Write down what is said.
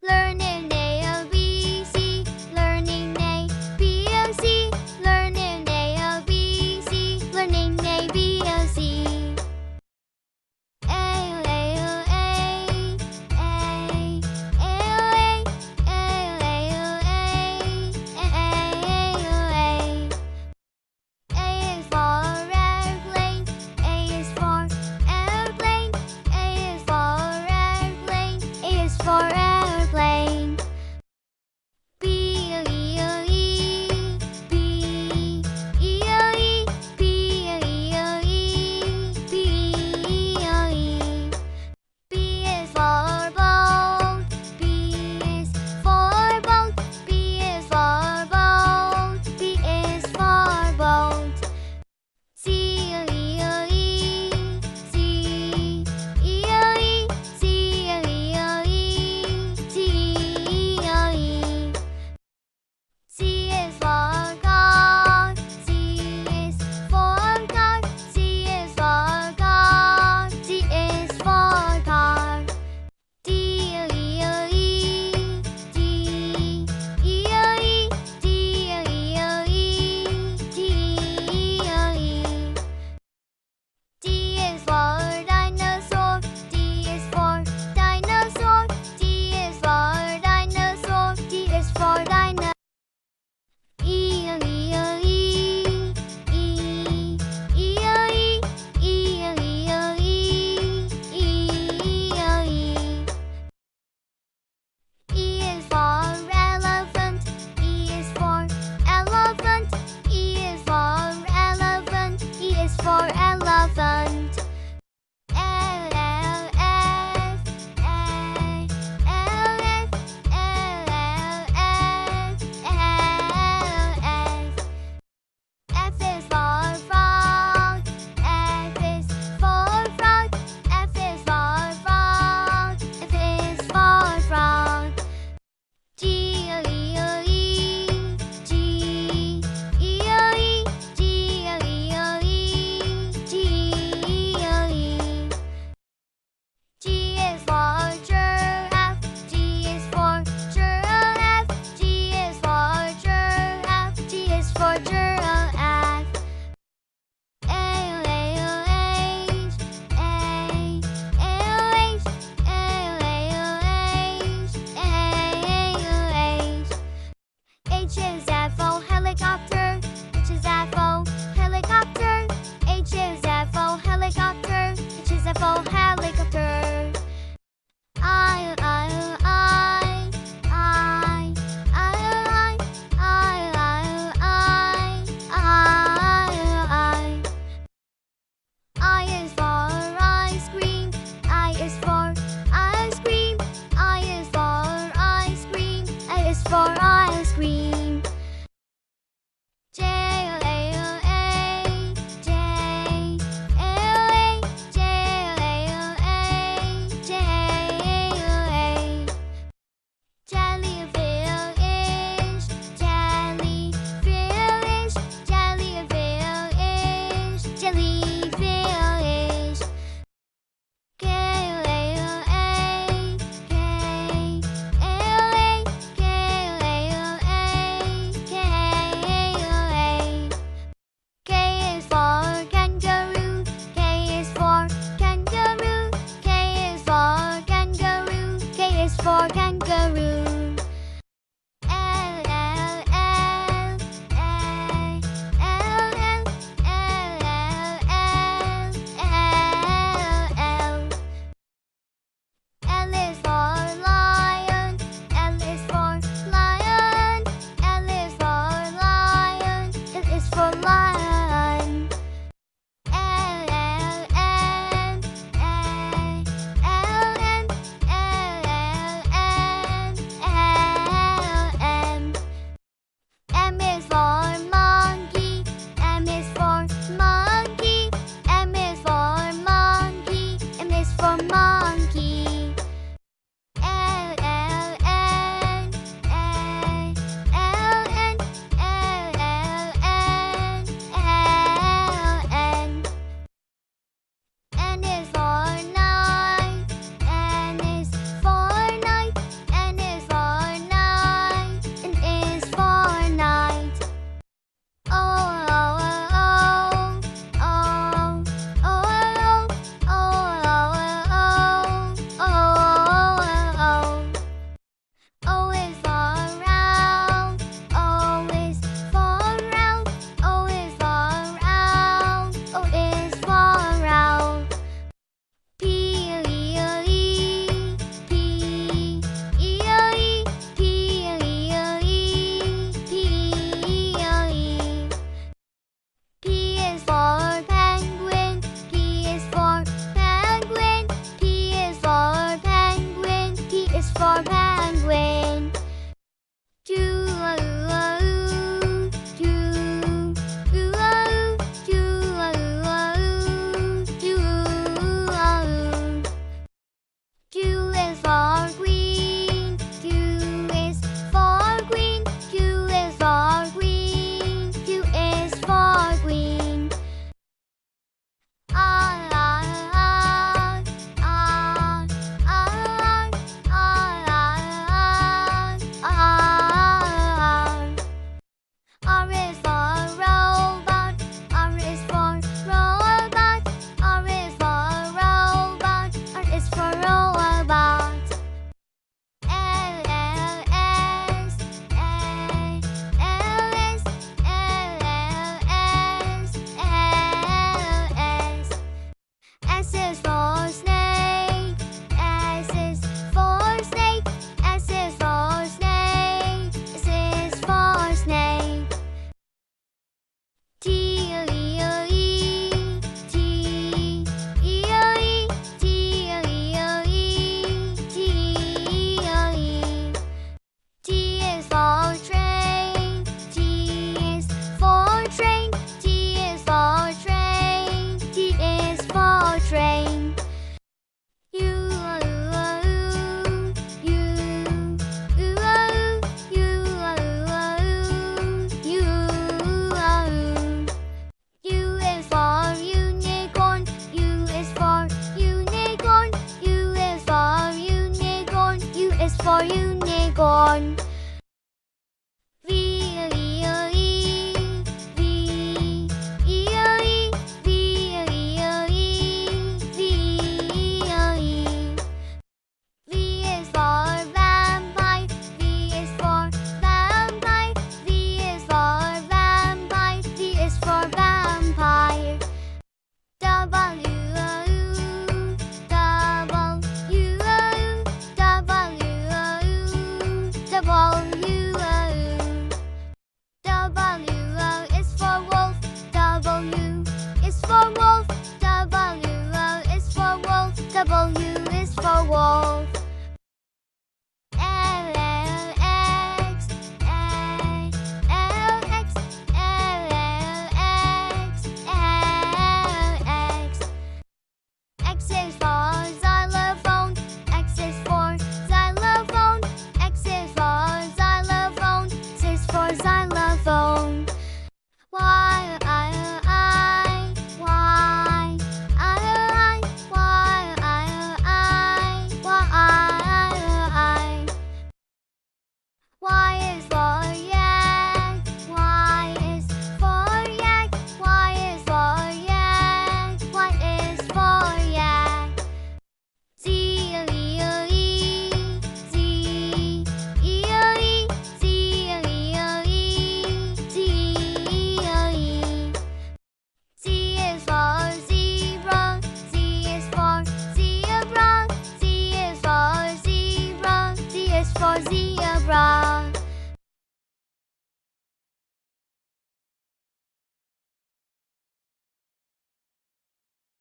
Learning A, B, C. Learning A, B, C. Learning A, B, C. Learning A, B, C. For airplane. B, E, E, B, E, E, B, E, E, B, E. B is for boat. B is for boat. B is for boat. B is for boat. C, E, E, C, E, E, C, E, E, C, E. C is for car. C is for car. C is for car. C is for car. D, E, E, D, E, E, D, E, D, E. D is for dinosaur. D is for dinosaur. D is for dinosaur. D is for dinosaur. E, E, E, E, E, E, E, E, E. E is for elephant. E is for elephant. E is for elephant. E is for elephant. L, L, F, A, L, F, L, F, L, F. F is for frog. F is for frog. F is for frog. F is for frog. G, E, E, G, E, E, G, E, E, G, E. G is for giraffe. G is for giraffe. G is for giraffe. G is for giraffe. A, H, A, H, H. H is for helicopter. H is for helicopter. H is for helicopter. H is for helicopter. I, I, I, I, I, I, I, I. I is for ice cream. I is for ice cream. I is for ice cream. I is for ice cream. J, A, J, A, J, A, J. Jellyfish, jellyfish, jellyfish, jellyfish. K, L, A, K, L, A, K, L, A, K, L, A. K is for kangaroo. K is for kangaroo. K is for kangaroo. K is for kangaroo. L, L, L, A, L, L, L, L, L. L is for lion. L is for lion. L is for lion. L is for lion. L, L, N, A, L, N, L, L, N, for penguin. Q is for queen. Q is for queen. Q is for queen. Q is for queen. R R R R R R R. R is for robot. R is for robot. R is for robot. R is for robot. L L S L L S L L S L S. S is for snake. S is for snake. S is for snake. S is for snake. T E E T E E T E E. T is for train. T is for train. T is for train. T is for train. U is for unicorn. U is for unicorn. U is for unicorn. U is for unicorn.